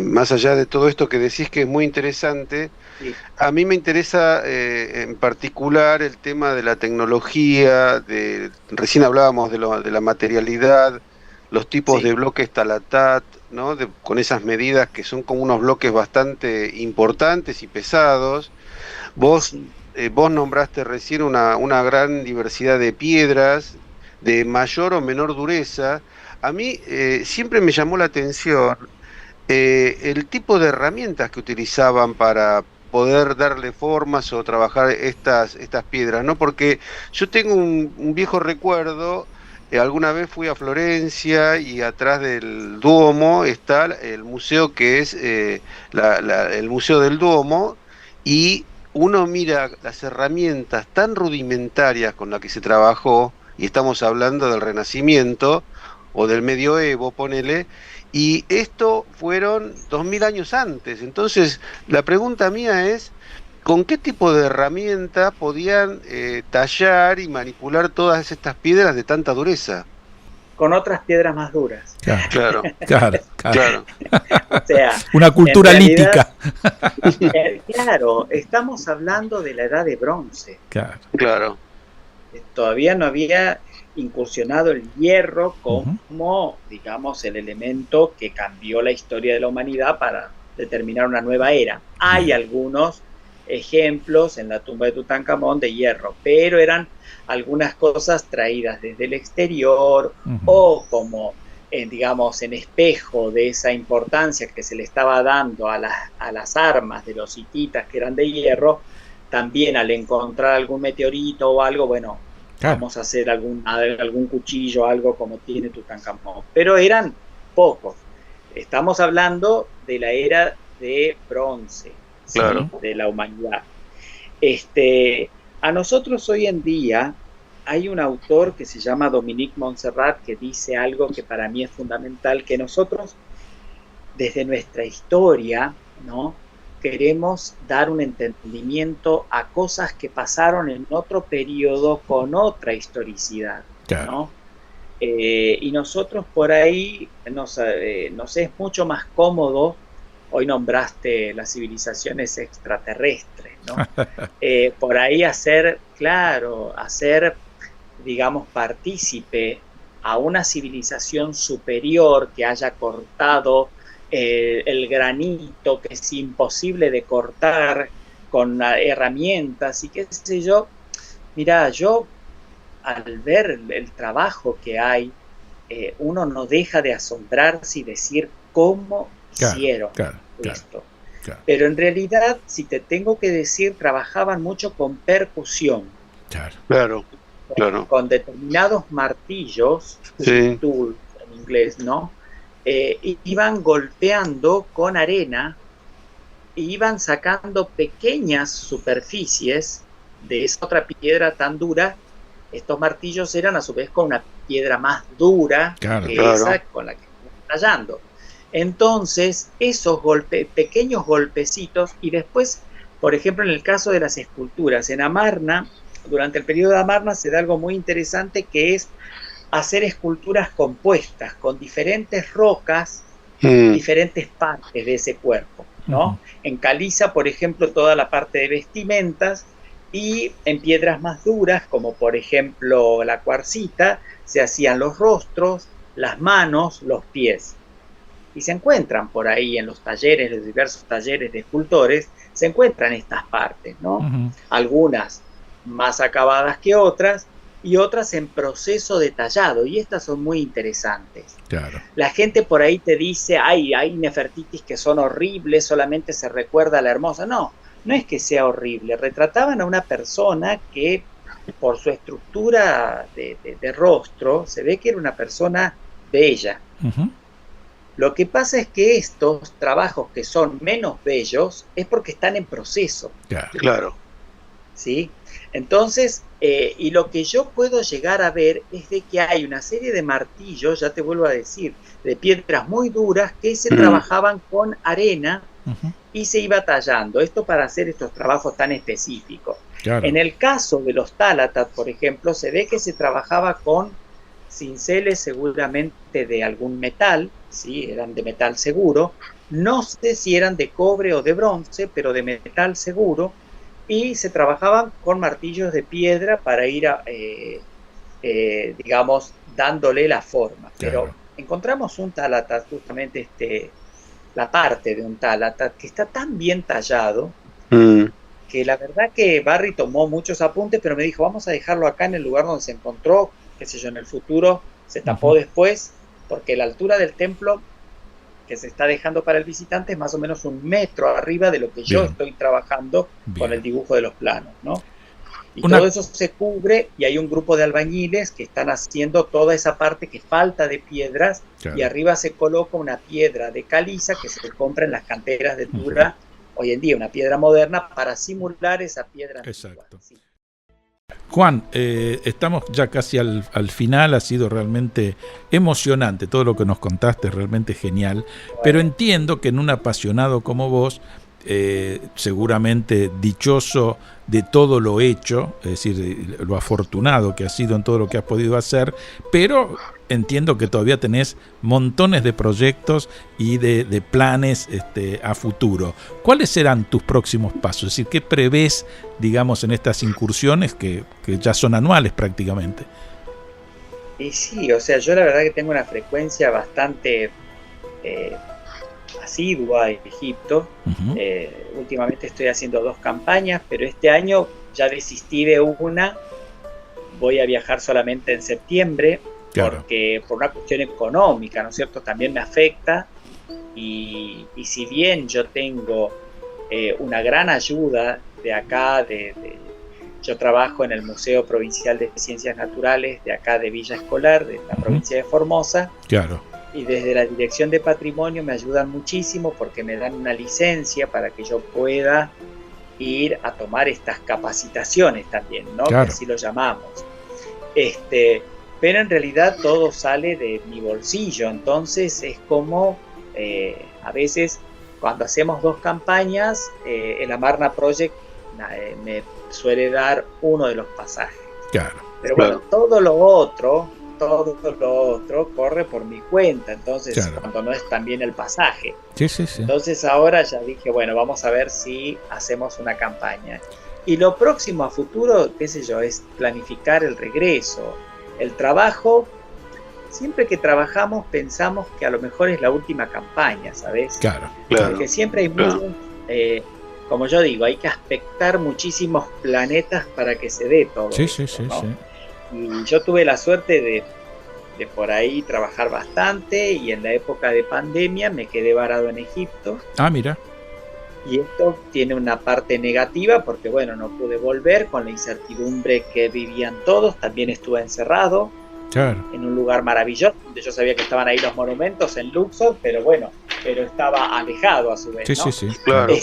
más allá de todo esto que decís que es muy interesante, Sí. a mí me interesa en particular el tema de la tecnología, recién hablábamos de la materialidad, los tipos Sí. de bloques Talatat, ¿no? Con esas medidas que son como unos bloques bastante importantes y pesados. Vos nombraste recién una gran diversidad de piedras, de mayor o menor dureza. A mí siempre me llamó la atención el tipo de herramientas que utilizaban para poder darle formas o trabajar estas piedras, ¿no? Porque yo tengo un viejo recuerdo, alguna vez fui a Florencia y atrás del Duomo está el museo que es el Museo del Duomo, y uno mira las herramientas tan rudimentarias con las que se trabajó, y estamos hablando del Renacimiento o del Medioevo, ponele, y esto fueron 2000 años antes. Entonces, la pregunta mía es, ¿con qué tipo de herramienta podían tallar y manipular todas estas piedras de tanta dureza? Con otras piedras más duras. Claro, Claro, claro. O sea, Una cultura en realidad, lítica. Claro, estamos hablando de la edad de bronce. Claro. claro. Todavía no había incursionado el hierro como, digamos, el elemento que cambió la historia de la humanidad para determinar una nueva era. Hay algunos ejemplos en la tumba de Tutankamón de hierro, pero eran algunas cosas traídas desde el exterior o como digamos, en espejo de esa importancia que se le estaba dando a las armas de los hititas que eran de hierro, también al encontrar algún meteorito o algo, bueno, claro, vamos a hacer algún cuchillo, algo como tiene Tutankamón. Pero eran pocos. Estamos hablando de la era de bronce, claro, ¿sí?, de la humanidad. A nosotros hoy en día hay un autor que se llama Dominique Montserrat que dice algo que para mí es fundamental, que nosotros desde nuestra historia, ¿no?, queremos dar un entendimiento a cosas que pasaron en otro periodo con otra historicidad, claro, ¿no? Y nosotros por ahí nos es mucho más cómodo. Hoy nombraste las civilizaciones extraterrestres, ¿no? Por ahí hacer, digamos, partícipe a una civilización superior que haya cortado el granito, que es imposible de cortar con herramientas y qué sé yo. Mira, yo al ver el trabajo que hay, uno no deja de asombrarse y decir cómo hicieron esto. Claro. Pero en realidad, si te tengo que decir, trabajaban mucho con percusión. Claro. Con determinados martillos, sí, tools en inglés, ¿no? Iban golpeando con arena e iban sacando pequeñas superficies de esa otra piedra tan dura. Estos martillos eran a su vez con una piedra más dura que esa con la que estaban tallando. Entonces, esos pequeños golpecitos, y después, por ejemplo, en el caso de las esculturas, en Amarna, durante el periodo de Amarna se da algo muy interesante, que es hacer esculturas compuestas con diferentes rocas, diferentes partes de ese cuerpo, ¿no? En caliza, por ejemplo, toda la parte de vestimentas, y en piedras más duras, como por ejemplo la cuarcita, se hacían los rostros, las manos, los pies. Y se encuentran por ahí en los talleres, los diversos talleres de escultores, se encuentran estas partes, ¿no? Algunas más acabadas que otras, y otras en proceso de tallado, y estas son muy interesantes. Claro. La gente por ahí te dice, hay Nefertitis que son horribles, solamente se recuerda a la hermosa. No es que sea horrible, retrataban a una persona que por su estructura de rostro se ve que era una persona bella. Lo que pasa es que estos trabajos que son menos bellos es porque están en proceso. Claro. ¿Sí? Entonces, y lo que yo puedo llegar a ver es de que hay una serie de martillos, ya te vuelvo a decir, de piedras muy duras que se trabajaban con arena y se iba tallando. Esto para hacer estos trabajos tan específicos. Claro. En el caso de los tálatas, por ejemplo, se ve que se trabajaba con cinceles seguramente de algún metal, ¿sí? Eran de metal seguro. No sé si eran de cobre o de bronce, pero de metal seguro. Y se trabajaban con martillos de piedra para ir, digamos, dándole la forma. Claro. Pero encontramos un tálatas, justamente la parte de un tálatas, que está tan bien tallado, que la verdad que Barry tomó muchos apuntes, pero me dijo, vamos a dejarlo acá en el lugar donde se encontró, qué sé yo, en el futuro se tapó después, porque la altura del templo que se está dejando para el visitante es más o menos 1 metro arriba de lo que yo estoy trabajando con el dibujo de los planos, ¿no? Y todo eso se cubre, y hay un grupo de albañiles que están haciendo toda esa parte que falta de piedras, y arriba se coloca una piedra de caliza que se compra en las canteras de Tura hoy en día, una piedra moderna para simular esa piedra. Exacto. Sí. Juan, estamos ya casi al final, ha sido realmente emocionante todo lo que nos contaste, realmente genial, pero entiendo que en un apasionado como vos, seguramente dichoso de todo lo hecho, es decir, lo afortunado que has sido en todo lo que has podido hacer, pero entiendo que todavía tenés montones de proyectos y de planes a futuro. ¿Cuáles serán tus próximos pasos? Es decir, ¿qué prevés, digamos, en estas incursiones que ya son anuales prácticamente? Y sí, o sea, yo la verdad que tengo una frecuencia bastante asidua a Egipto. Últimamente estoy haciendo 2 campañas, pero este año ya desistí de una. Voy a viajar solamente en septiembre Claro. porque por una cuestión económica, ¿no es cierto?, también me afecta, y si bien yo tengo una gran ayuda de acá, yo trabajo en el Museo Provincial de Ciencias Naturales de acá de Villa Escolar, de la provincia de Formosa, Claro. y desde la Dirección de Patrimonio me ayudan muchísimo porque me dan una licencia para que yo pueda ir a tomar estas capacitaciones también, ¿no? Claro. Que así lo llamamos. Pero en realidad todo sale de mi bolsillo, entonces es como a veces cuando hacemos 2 campañas, el Amarna Project me suele dar uno de los pasajes. Claro. Pero bueno, todo lo otro corre por mi cuenta, entonces Claro. cuando no es también el pasaje. Sí. Entonces ahora ya dije, bueno, vamos a ver si hacemos una campaña. Y lo próximo a futuro, qué sé yo, es planificar el regreso, el trabajo. Siempre que trabajamos pensamos que a lo mejor es la última campaña, ¿sabes? Claro. Porque siempre hay muchos, como yo digo, hay que aspectar muchísimos planetas para que se dé todo. Sí. Y yo tuve la suerte de por ahí trabajar bastante, y en la época de pandemia me quedé varado en Egipto. Ah, mira. Y esto tiene una parte negativa porque, bueno, no pude volver con la incertidumbre que vivían todos. También estuve encerrado Claro. en un lugar maravilloso, donde yo sabía que estaban ahí los monumentos en Luxor, pero estaba alejado a su vez, ¿no? Sí. Claro.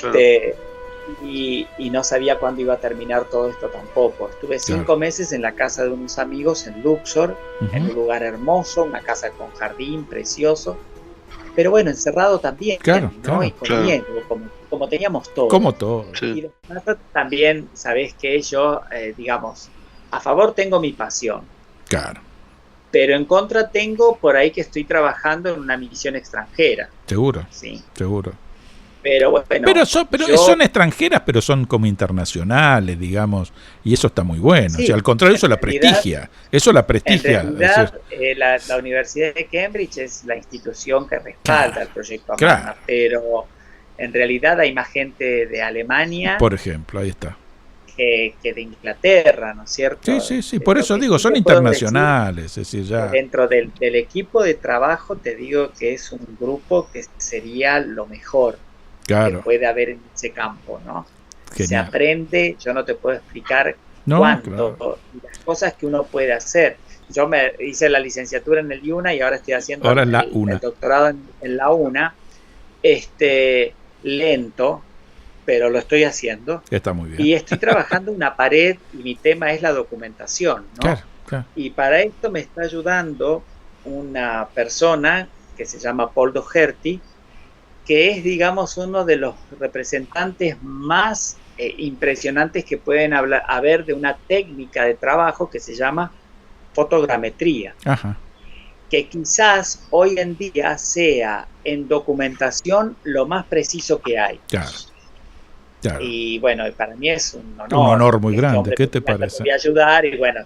Y no sabía cuándo iba a terminar todo esto tampoco. Estuve 5 meses en la casa de unos amigos en Luxor, en un lugar hermoso, una casa con jardín precioso, pero bueno, encerrado también, Claro, ¿no? claro. Y con miedo, como teníamos todo. Como todo. Y después también, sabés que yo, digamos, a favor tengo mi pasión, Claro. pero en contra tengo por ahí que estoy trabajando en una misión extranjera. Seguro. Sí. Seguro. Pero bueno. Pero son extranjeras, pero son como internacionales, digamos, y eso está muy bueno. Sí, o sea, al contrario, eso la prestigia. Eso la prestigia. En realidad, la Universidad de Cambridge es la institución que respalda el proyecto Amarna, Claro. pero en realidad hay más gente de Alemania, Por ejemplo, ahí está. que de Inglaterra, ¿no es cierto? Sí, por eso digo, son internacionales, es decir, ya. Dentro del equipo de trabajo te digo que es un grupo que sería lo mejor que Claro. puede haber en ese campo, ¿no? Genial. Se aprende, yo no te puedo explicar No, cuánto, claro. y las cosas que uno puede hacer. Yo me hice la licenciatura en el IUNA y ahora estoy haciendo Ahora el doctorado en la UNA, lento, pero lo estoy haciendo. Está muy bien. Y estoy trabajando una pared y mi tema es la documentación, ¿no? Claro. Y para esto me está ayudando una persona que se llama Paul Doherty, que es, digamos, uno de los representantes más impresionantes que pueden haber de una técnica de trabajo que se llama fotogrametría. Ajá. Que quizás hoy en día sea en documentación lo más preciso que hay. Claro. Y bueno, para mí es un honor. Un honor muy grande. ¿Qué te parece? Voy a ayudar y bueno,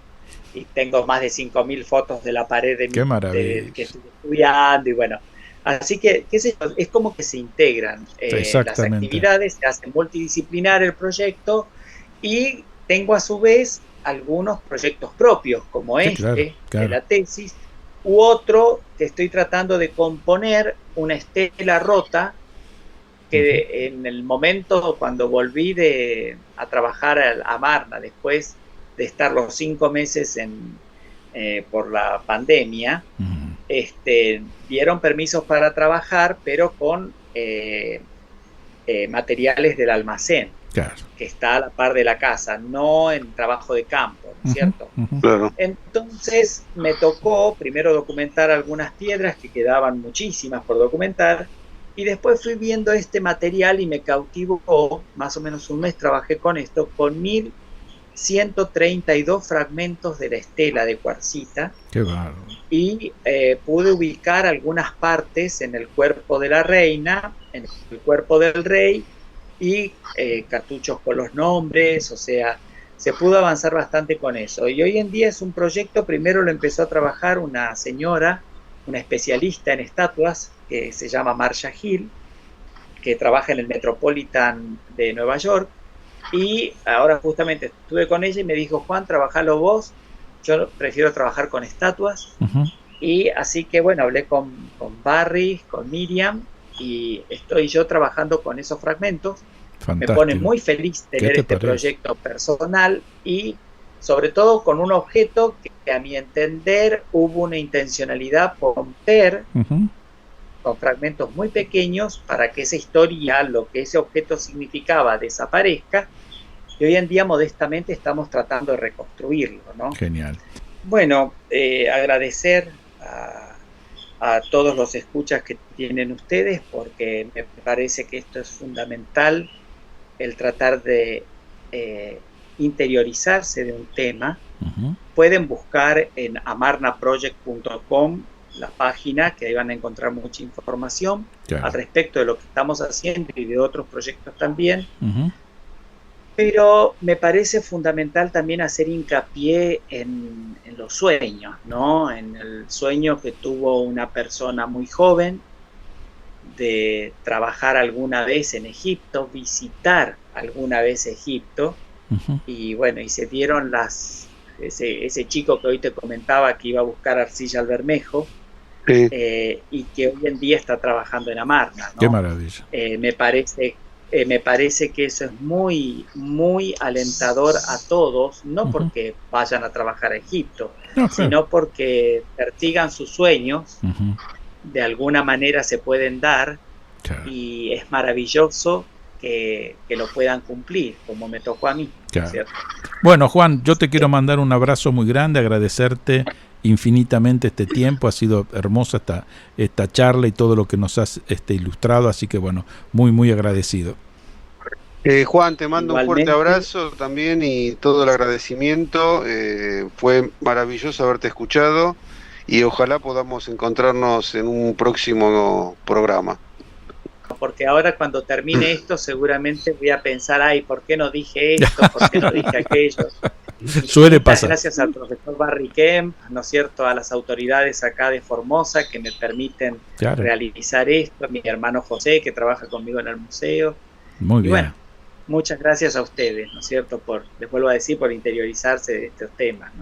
y tengo más de 5.000 fotos de la pared de Qué maravilla. que estoy estudiando y bueno. Así que, qué sé yo, es como que se integran las actividades, se hace multidisciplinar el proyecto y tengo a su vez algunos proyectos propios como claro. de la tesis, u otro que estoy tratando de componer una estela rota que en el momento cuando volví a trabajar a Amarna después de estar los 5 meses por la pandemia, dieron permisos para trabajar, pero con materiales del almacén, claro, que está a la par de la casa, no en trabajo de campo, ¿no es cierto? Claro. Entonces me tocó primero documentar algunas piedras que quedaban muchísimas por documentar, y después fui viendo este material y me cautivó. Más o menos un mes trabajé con esto, con 1.132 fragmentos de la estela de cuarcita. Qué bárbaro. Y pude ubicar algunas partes en el cuerpo de la reina, en el cuerpo del rey, y cartuchos con los nombres. O sea, se pudo avanzar bastante con eso. Y hoy en día es un proyecto, primero lo empezó a trabajar una señora, una especialista en estatuas, que se llama Marcia Hill, que trabaja en el Metropolitan de Nueva York. Y ahora justamente estuve con ella y me dijo: Juan, trabajalo vos, yo prefiero trabajar con estatuas. Ujú. Y así que bueno, hablé con Barry, con Miriam, y estoy yo trabajando con esos fragmentos. Fantástico. Me pone muy feliz tener este proyecto personal y sobre todo con un objeto que a mi entender hubo una intencionalidad por romper con fragmentos muy pequeños para que esa historia, lo que ese objeto significaba, desaparezca, y hoy en día modestamente estamos tratando de reconstruirlo, ¿no? Genial. Bueno, agradecer a todos los escuchas que tienen ustedes, porque me parece que esto es fundamental, el tratar de interiorizarse de un tema. Pueden buscar en amarnaproject.com la página, que ahí van a encontrar mucha información al respecto de lo que estamos haciendo y de otros proyectos también. Pero me parece fundamental también hacer hincapié en los sueños, ¿no? En el sueño que tuvo una persona muy joven de trabajar alguna vez en Egipto, visitar alguna vez Egipto, y bueno, y se dieron ese chico que hoy te comentaba que iba a buscar arcilla al Bermejo, y que hoy en día está trabajando en Amarna, ¿no? Qué maravilla. Me parece que eso es muy, muy alentador a todos, no porque vayan a trabajar a Egipto, sino porque persigan sus sueños, de alguna manera se pueden dar, y es maravilloso que lo puedan cumplir, como me tocó a mí. ¿Cierto? Bueno, Juan, yo te quiero mandar un abrazo muy grande, agradecerte infinitamente este tiempo, ha sido hermosa esta charla y todo lo que nos has ilustrado, así que bueno, muy muy agradecido. Juan, te mando un fuerte abrazo también y todo el agradecimiento, fue maravilloso haberte escuchado y ojalá podamos encontrarnos en un próximo programa. Porque ahora cuando termine esto seguramente voy a pensar, ay, ¿por qué no dije esto? ¿Por qué no dije aquello? Suele pasar. Gracias al profesor Barry Kemp, ¿no es cierto?, a las autoridades acá de Formosa que me permiten realizar esto, a mi hermano José que trabaja conmigo en el museo. Muy bien. Bueno, muchas gracias a ustedes, ¿no es cierto?, les vuelvo a decir, por interiorizarse de estos temas, ¿no?